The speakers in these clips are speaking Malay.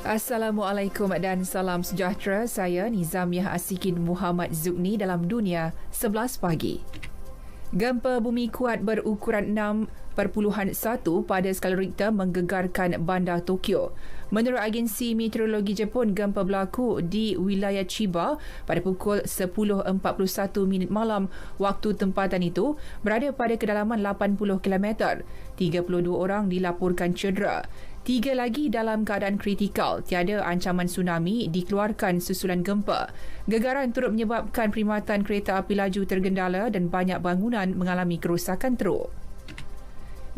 Assalamualaikum dan salam sejahtera. Saya Nizamiah Asikin Muhammad Zukni dalam Dunia 11 pagi. Gempa bumi kuat berukuran 6.1 pada skala Richter menggegarkan bandar Tokyo. Menurut agensi meteorologi Jepun, gempa berlaku di wilayah Chiba pada pukul 10.41 malam waktu tempatan itu, berada pada kedalaman 80 km. 32 orang dilaporkan cedera. 3 lagi dalam keadaan kritikal. Tiada ancaman tsunami dikeluarkan susulan gempa. Gegaran turut menyebabkan perkhidmatan kereta api laju tergendala dan banyak bangunan mengalami kerosakan teruk.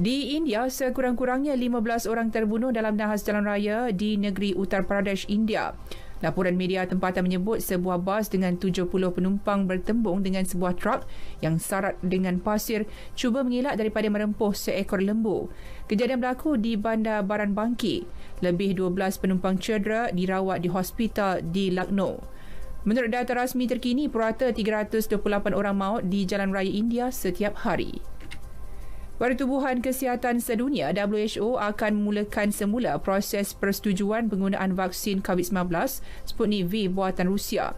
Di India, sekurang-kurangnya 15 orang terbunuh dalam nahas jalan raya di negeri Uttar Pradesh, India. Laporan media tempatan menyebut sebuah bas dengan 70 penumpang bertembung dengan sebuah truk yang sarat dengan pasir cuba mengelak daripada merempuh seekor lembu. Kejadian berlaku di Bandar Baranbanki. Lebih 12 penumpang cedera dirawat di hospital di Lucknow. Menurut data rasmi terkini, purata 328 orang maut di jalan raya India setiap hari. Pertubuhan Kesihatan Sedunia WHO akan memulakan semula proses persetujuan penggunaan vaksin COVID-19 Sputnik V buatan Rusia.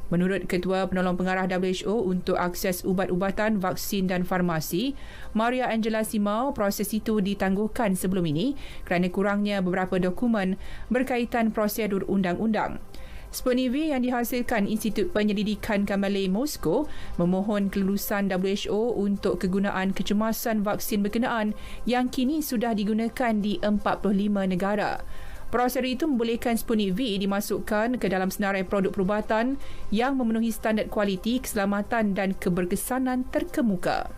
Menurut Ketua Penolong Pengarah WHO untuk akses ubat-ubatan, vaksin dan farmasi, Maria Angela Simao, proses itu ditangguhkan sebelum ini kerana kurangnya beberapa dokumen berkaitan prosedur undang-undang. Sputnik V yang dihasilkan Institut Penyelidikan Gamalei Moskow memohon kelulusan WHO untuk kegunaan kecemasan vaksin berkenaan yang kini sudah digunakan di 45 negara. Prosedur itu membolehkan Sputnik V dimasukkan ke dalam senarai produk perubatan yang memenuhi standard kualiti, keselamatan dan keberkesanan terkemuka.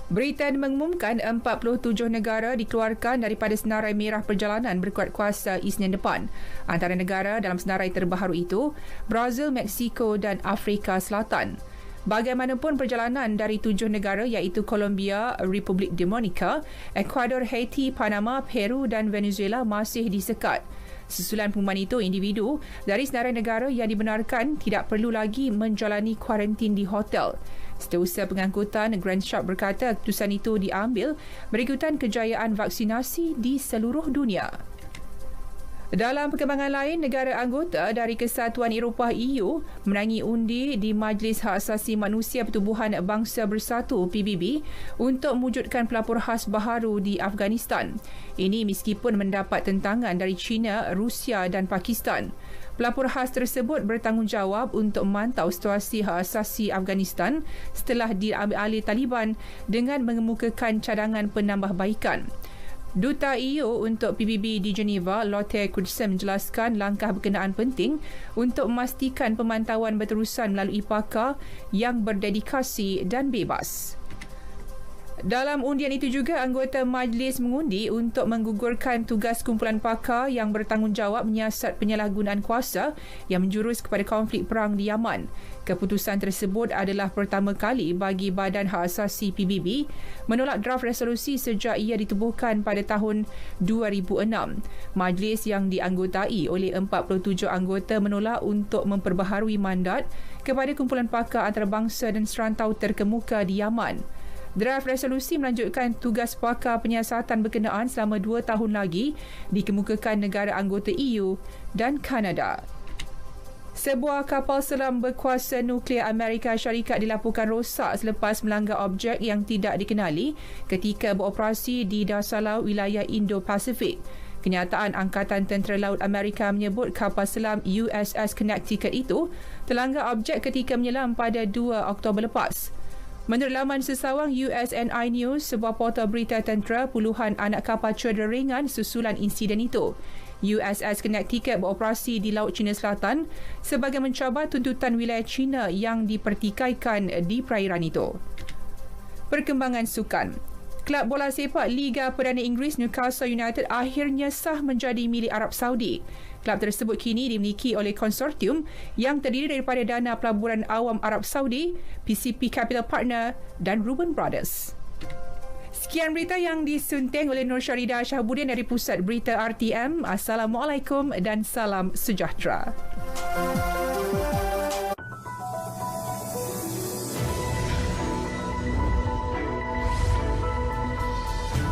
Britain mengumumkan 47 negara dikeluarkan daripada senarai merah perjalanan berkuat kuasa Isnin depan. Antara negara dalam senarai terbaru itu, Brazil, Mexico dan Afrika Selatan. Bagaimanapun, perjalanan dari 7 negara iaitu Colombia, Republik Dominika, Ecuador, Haiti, Panama, Peru dan Venezuela masih disekat. Susulan pengumuman itu, individu dari senarai negara yang dibenarkan tidak perlu lagi menjalani kuarantin di hotel. Setiausaha Pengangkutan Grant Sharp berkata keputusan itu diambil berikutan kejayaan vaksinasi di seluruh dunia. Dalam perkembangan lain, negara anggota dari Kesatuan Eropah EU menangi undi di Majlis Hak Asasi Manusia Pertubuhan Bangsa Bersatu PBB untuk mewujudkan pelapor khas baharu di Afghanistan. Ini meskipun mendapat tentangan dari China, Rusia dan Pakistan. Pelapor khas tersebut bertanggungjawab untuk memantau situasi hak asasi Afghanistan setelah diambil alih Taliban dengan mengemukakan cadangan penambahbaikan. Duta EU untuk PBB di Geneva, Lotte Knudsen menjelaskan langkah berkenaan penting untuk memastikan pemantauan berterusan melalui pakar yang berdedikasi dan bebas. Dalam undian itu juga, anggota majlis mengundi untuk menggugurkan tugas kumpulan pakar yang bertanggungjawab menyiasat penyalahgunaan kuasa yang menjurus kepada konflik perang di Yaman. Keputusan tersebut adalah pertama kali bagi Badan Hak Asasi PBB menolak draft resolusi sejak ia ditubuhkan pada tahun 2006. Majlis yang dianggotai oleh 47 anggota menolak untuk memperbaharui mandat kepada kumpulan pakar antarabangsa dan serantau terkemuka di Yaman. Draft resolusi melanjutkan tugas pakar penyiasatan berkenaan selama 2 tahun lagi dikemukakan negara anggota EU dan Kanada. Sebuah kapal selam berkuasa nuklear Amerika Syarikat dilaporkan rosak selepas melanggar objek yang tidak dikenali ketika beroperasi di dasar laut wilayah Indo-Pasifik. Kenyataan Angkatan Tentera Laut Amerika menyebut kapal selam USS Connecticut itu terlanggar objek ketika menyelam pada 2 Oktober lepas. Menurut laman sesawang USNI News, sebuah portal berita tentera, puluhan anak kapal cedera ringan susulan insiden itu. USS Connecticut beroperasi di Laut Cina Selatan sebagai mencabar tuntutan wilayah China yang dipertikaikan di perairan itu. Perkembangan sukan. Kelab bola sepak Liga Perdana Inggeris Newcastle United akhirnya sah menjadi milik Arab Saudi. Kelab tersebut kini dimiliki oleh konsortium yang terdiri daripada dana pelaburan awam Arab Saudi, PCP Capital Partner dan Reuben Brothers. Sekian berita yang disunting oleh Nur Syarida Shahabuddin dari Pusat Berita RTM. Assalamualaikum dan salam sejahtera.